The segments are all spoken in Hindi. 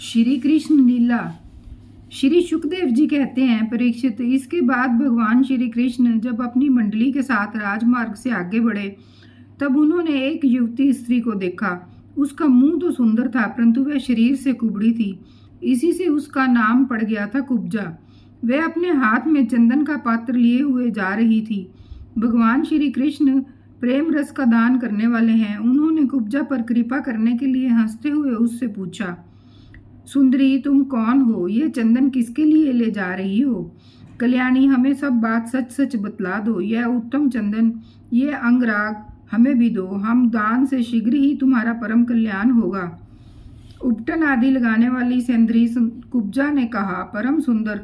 श्री कृष्ण लीला। श्री सुखदेव जी कहते हैं, परीक्षित, इसके बाद भगवान श्री कृष्ण जब अपनी मंडली के साथ राजमार्ग से आगे बढ़े तब उन्होंने एक युवती स्त्री को देखा। उसका मुंह तो सुंदर था, परंतु वह शरीर से कुबड़ी थी। इसी से उसका नाम पड़ गया था कुब्जा। वह अपने हाथ में चंदन का पात्र लिए हुए जा रही थी। भगवान श्री कृष्ण प्रेम रस का दान करने वाले हैं। उन्होंने कुब्जा पर कृपा करने के लिए हंसते हुए उससे पूछा, सुंदरी, तुम कौन हो? ये चंदन किसके लिए ले जा रही हो? कल्याणी, हमें सब बात सच सच बतला दो। यह उत्तम चंदन, ये अंगराग हमें भी दो। हम दान से शीघ्र ही तुम्हारा परम कल्याण होगा। उपटन आदि लगाने वाली सेंद्री कुब्जा ने कहा, परम सुंदर,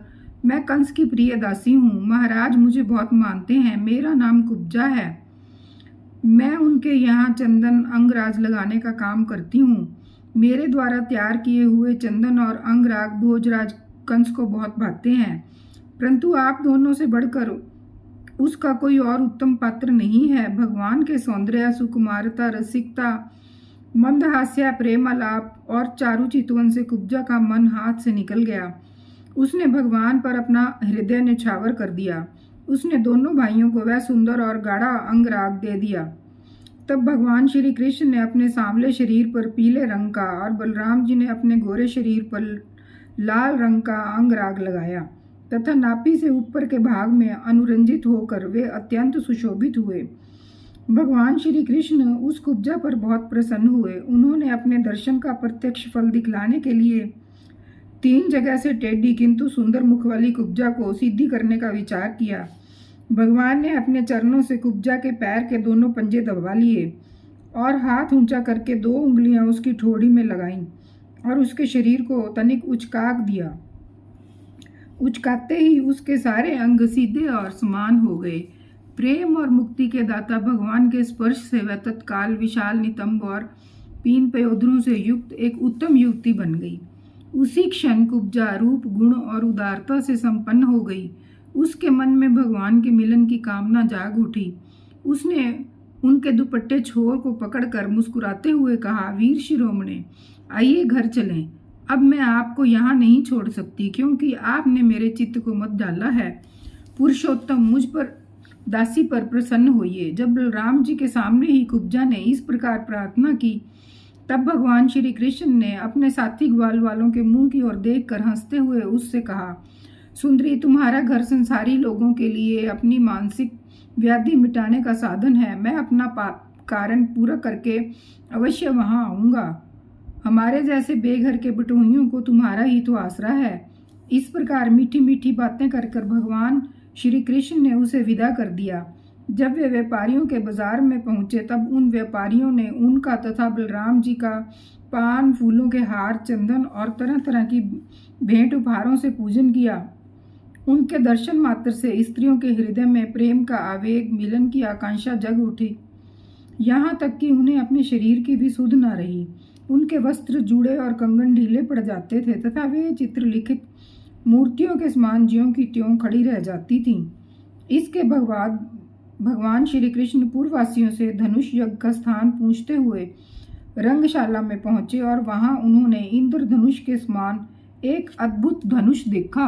मैं कंस की प्रिय दासी हूँ। महाराज मुझे बहुत मानते हैं। मेरा नाम कुब्जा है। मैं उनके यहाँ चंदन अंगराज लगाने का काम करती हूँ। मेरे द्वारा तैयार किए हुए चंदन और अंगराग भोजराज कंस को बहुत भाते हैं, परंतु आप दोनों से बढ़कर उसका कोई और उत्तम पात्र नहीं है। भगवान के सौंदर्य, सुकुमारता, रसिकता, मंदहास्य, प्रेमालाप और चारु चितवन से कुब्जा का मन हाथ से निकल गया। उसने भगवान पर अपना हृदय न्यौछावर कर दिया। उसने दोनों भाइयों को वह सुंदर और गाढ़ा अंगराग दे दिया। तब भगवान श्री कृष्ण ने अपने सांवले शरीर पर पीले रंग का और बलराम जी ने अपने गोरे शरीर पर लाल रंग का अंगराग लगाया तथा नाभि से ऊपर के भाग में अनुरंजित होकर वे अत्यंत सुशोभित हुए। भगवान श्री कृष्ण उस कुब्जा पर बहुत प्रसन्न हुए। उन्होंने अपने दर्शन का प्रत्यक्ष फल दिखलाने के लिए 3 जगह से टेढ़ी किंतु सुंदर मुख वाली कुब्जा को सीधी करने का विचार किया। भगवान ने अपने चरणों से कुब्जा के पैर के दोनों पंजे दबा लिए और हाथ ऊंचा करके 2 उंगलियां उसकी ठोड़ी में लगाईं और उसके शरीर को तनिक उचका दिया। उचकाते ही उसके सारे अंग सीधे और समान हो गए। प्रेम और मुक्ति के दाता भगवान के स्पर्श से वह तत्काल विशाल नितंब और 3 पयोधरों से युक्त एक उत्तम युवती बन गई। उसी क्षण कुब्जा रूप, गुण और उदारता से संपन्न हो गई। उसके मन में भगवान के मिलन की कामना जाग उठी। उसने उनके दुपट्टे छोर को पकड़कर मुस्कुराते हुए कहा, वीर शिरोमणे, आइए घर चलें। अब मैं आपको यहाँ नहीं छोड़ सकती, क्योंकि आपने मेरे चित्त को मत डाला है। पुरुषोत्तम, मुझ पर दासी पर प्रसन्न होइए। जब बलराम जी के सामने ही कुब्जा ने इस प्रकार प्रार्थना की तब भगवान श्री कृष्ण ने अपने साथी ग्वाल वालों के मुंह की ओर देखकर हंसते हुए उससे कहा, सुंदरी, तुम्हारा घर संसारी लोगों के लिए अपनी मानसिक व्याधि मिटाने का साधन है। मैं अपना कारण पूरा करके अवश्य वहां आऊंगा। हमारे जैसे बेघर के बटोहियों को तुम्हारा ही तो आसरा है। इस प्रकार मीठी मीठी बातें कर भगवान श्री कृष्ण ने उसे विदा कर दिया। जब वे व्यापारियों के बाजार में पहुंचे तब उन व्यापारियों ने उनका तथा बलराम जी का पान, फूलों के हार, चंदन और तरह तरह की भेंट उपहारों से पूजन किया। उनके दर्शन मात्र से स्त्रियों के हृदय में प्रेम का आवेग, मिलन की आकांक्षा जग उठी, यहाँ तक कि उन्हें अपने शरीर की भी सुध न रही। उनके वस्त्र, जूड़े और कंगन ढीले पड़ जाते थे तथा वे चित्रलिखित मूर्तियों के समान ज्यों की त्यों खड़ी रह जाती थीं। इसके बाद भगवान श्री कृष्ण पूर्ववासियों से धनुष यज्ञ का स्थान पूछते हुए रंगशाला में पहुंचे और वहां उन्होंने इंद्रधनुष के समान एक अद्भुत धनुष देखा।